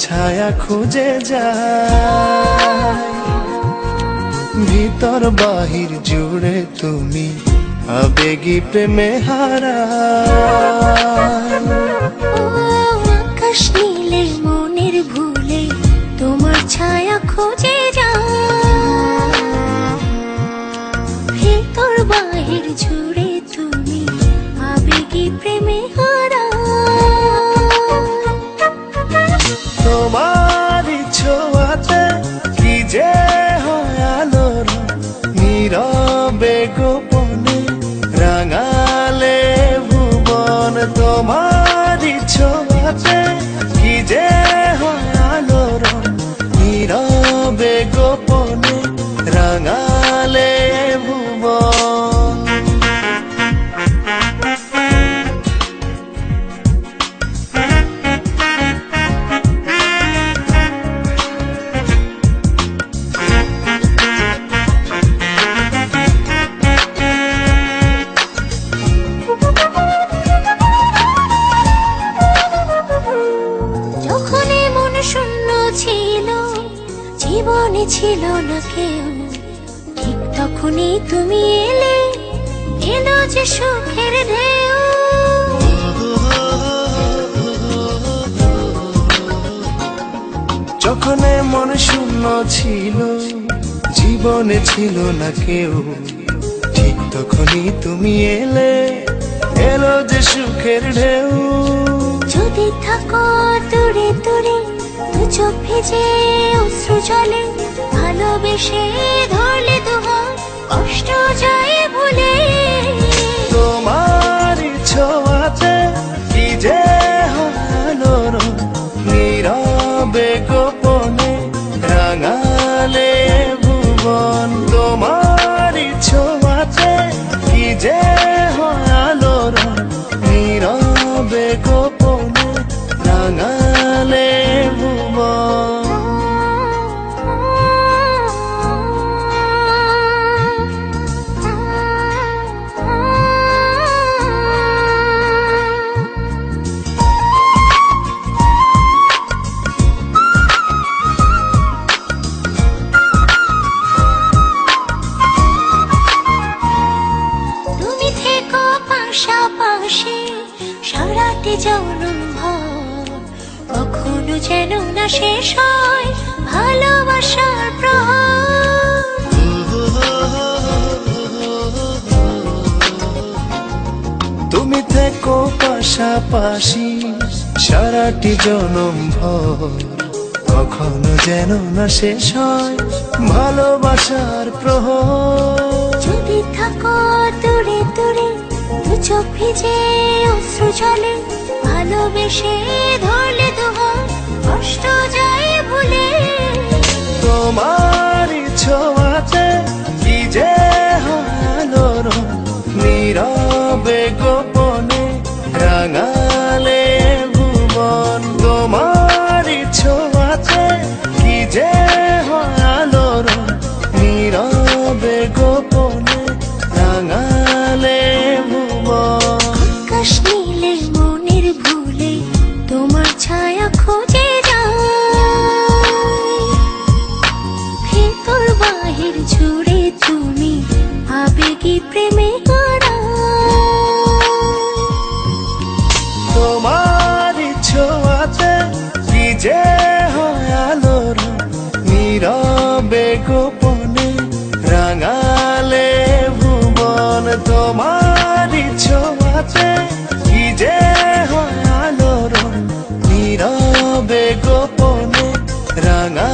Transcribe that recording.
ছায়া খুঁজে যায়। ভিতর বাহির জুড়ে তুমি আবেগী প্রেমে হারায়। আকাশ নীলের মনের ভুলে তোমার ছায়া খুঁজে যায়। ভিতর বাহির জুড়ে তুমি আবেগী প্রেমে হারায়। তোমার ছোঁয়াতে কি যে হয় আলোর নীরবে গোপনে রাঙালে ভুবন। তোমার ছোঁয়াতে কি যে হয় আলোর নীরবে গোপনে রাঙালে ভুবন। যখন মন শূন্য ছিল, জীবনে ছিল না কেউ, ঠিক তখনই তুমি এলে, এলো যে সুখের ঢেউ। যখন মন শূন্য ছিল, জীবনে ছিল না কেউ, ঠিক তখনই তুমি এলে, এলো যে সুখের ঢেউ। যদি থাকো দূরে দূরে, দু চোখ ভিজে অশ্রু জলে, ভালোবেসে ধরলে দুহাত কষ্ট যায় ভুলে। তোমার ছোঁয়াতে কি যে হয় আলোর নীরবে গোপনে রাঙালে ভুবন। তোমার ছোঁয়াতে কি যে হয় আলোর নীরবে গোপনে রাঙালে ভুবন। তুমি থেকো পাশাপাশি সারাটি জনম ভর, কখনো যেন না শেষ হয় ভালোবাসার প্রহর। তুমি থেকো পাশাপাশি সারাটি জনম ভর, কখনো যেন না শেষ হয় ভালোবাসার প্রহর। যদি থাকো দূরে দূরে, দু চোখ ভিজে অশ্রু জলে, ভালোবেসে ধরলে দুহাত কষ্ট যায় ভুলে। তোমার ছোঁয়াতে কি যে হয় আলোর নীরবে গোপনে রাঙালে ভুবন। তোমার ছোঁয়াতে কি যে হয় আলোর নীরবে গোপনে রাঙালে ভুবন। আকাশ নীলের মনের ভুলে তোমার ছায়া খুঁজে যায়। ভেতর বাহির জুড়ে তুমি আবেগী প্রেমে হারায়। তোমার ছোঁয়াতে কি যে হয় আলোর নীরবে গোপনে রাঙালে ভুবন। তোমার ছোঁয়াতে কি যে হয় আলোর নীরবে গোপনে রাঙা